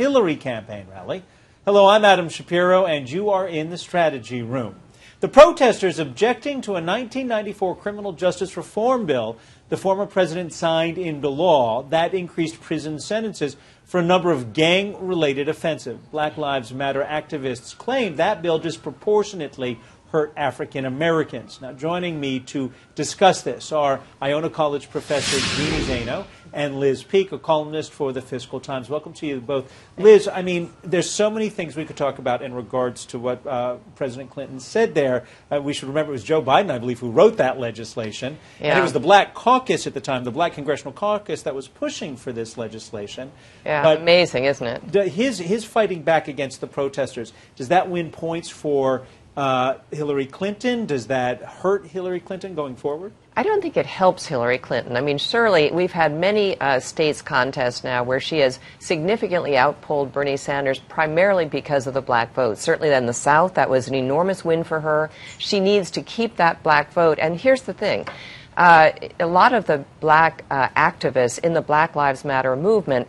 Hillary campaign rally. Hello, I'm Adam Shapiro, and you are in the Strategy Room. The protesters objecting to a 1994 criminal justice reform bill the former president signed into law that increased prison sentences for a number of gang-related offenses. Black Lives Matter activists claim that bill disproportionately hurt African Americans. Now, joining me to discuss this are Iona College professor Jeannie Zaino and Liz Peek, a columnist for the Fiscal Times. Welcome to you both. Liz, I mean, there's so many things we could talk about in regards to what President Clinton said there. We should remember it was Joe Biden, I believe, who wrote that legislation. Yeah. And it was the Black Caucus at the time, the Black Congressional Caucus, that was pushing for this legislation. Yeah, but amazing, isn't it? His fighting back against the protesters, does that win points for Hillary Clinton? Does that hurt Hillary Clinton going forward? I don't think it helps Hillary Clinton. I mean, surely we've had many states contests now where she has significantly outpolled Bernie Sanders primarily because of the black vote. Certainly in the South, that was an enormous win for her. She needs to keep that black vote. And here's the thing. A lot of the black activists in the Black Lives Matter movement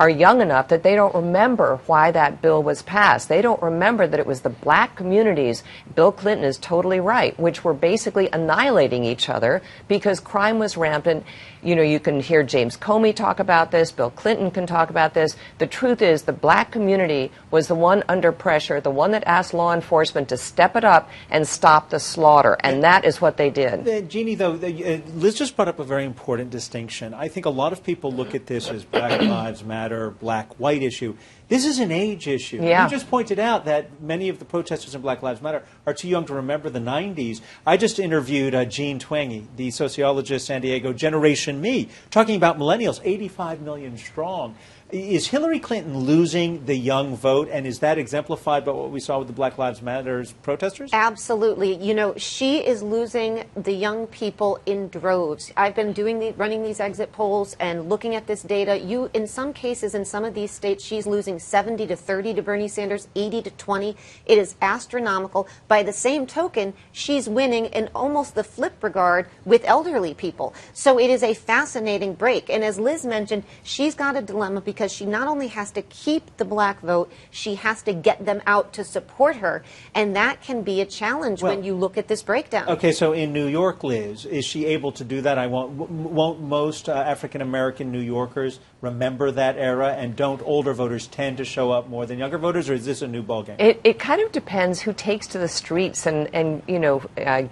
are young enough that they don't remember why that bill was passed. They don't remember that it was the black communities, Bill Clinton is totally right, which were basically annihilating each other because crime was rampant. You know, you can hear James Comey talk about this, Bill Clinton can talk about this. The truth is the black community was the one under pressure, the one that asked law enforcement to step it up and stop the slaughter, and that is what they did. Jeannie, though, Liz just brought up a very important distinction. I think a lot of people look at this as Black Lives Matter, black-white issue. This is an age issue. Yeah. You just pointed out that many of the protesters in Black Lives Matter are too young to remember the 90s. I just interviewed Jean Twenge, the sociologist, San Diego, Generation Me, talking about millennials, 85 million strong. Is Hillary Clinton losing the young vote, and is that exemplified by what we saw with the Black Lives Matter protesters? Absolutely. You know, she is losing the young people in droves. I've been running these exit polls and looking at this data. In some cases, in some of these states, she's losing 70 to 30 to Bernie Sanders, 80 to 20. It is astronomical. By the same token, she's winning in almost the flip regard with elderly people. So it is a fascinating break. And as Liz mentioned, she's got a dilemma because she not only has to keep the black vote, she has to get them out to support her. And that can be a challenge when you look at this breakdown. Okay, so in New York, Liz, is she able to do that? Won't most African-American New Yorkers remember that era, and don't older voters tend to show up more than younger voters, or is this a new ballgame? It kind of depends who takes to the streets and you know,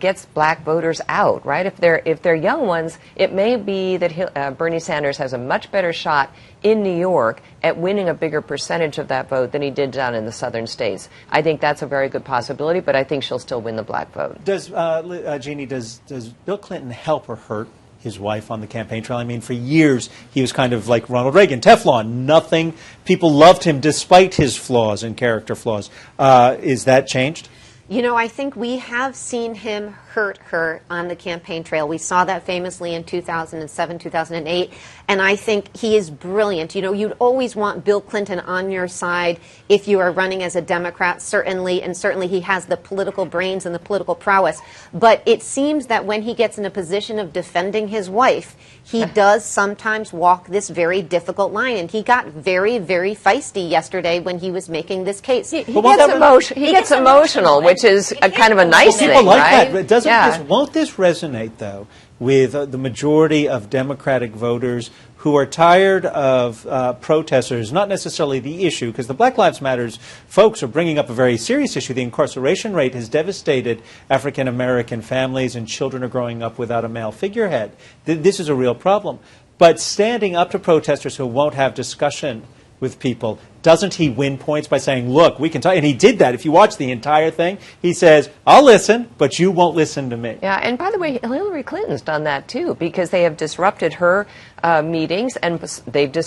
gets black voters out, right? If they're young ones, it may be that Bernie Sanders has a much better shot in New York at winning a bigger percentage of that vote than he did down in the southern states. I think that's a very good possibility, but I think she'll still win the black vote. Does, Jeannie, does Bill Clinton help or hurt his wife on the campaign trail? I mean, for years, he was kind of like Ronald Reagan, Teflon, nothing. People loved him despite his flaws and character flaws. Is that changed? You know, I think we have seen him hurt her on the campaign trail. We saw that famously in 2007, 2008, and I think he is brilliant. You know, you'd always want Bill Clinton on your side if you are running as a Democrat, certainly, and certainly he has the political brains and the political prowess. But it seems that when he gets in a position of defending his wife, he does sometimes walk this very difficult line, and he got very, very feisty yesterday when he was making this case. He gets emotional, which is a kind of a nice thing, people like right? That. Won't this resonate, though, with the majority of Democratic voters who are tired of protesters, not necessarily the issue, because the Black Lives Matter folks are bringing up a very serious issue. The incarceration rate has devastated African-American families, and children are growing up without a male figurehead. This is a real problem. But standing up to protesters who won't have discussion with people, doesn't he win points by saying, look, we can talk? And he did that. If you watch the entire thing, he says, I'll listen, but you won't listen to me. Yeah, and by the way, Hillary Clinton's done that too, because they have disrupted her meetings, and they've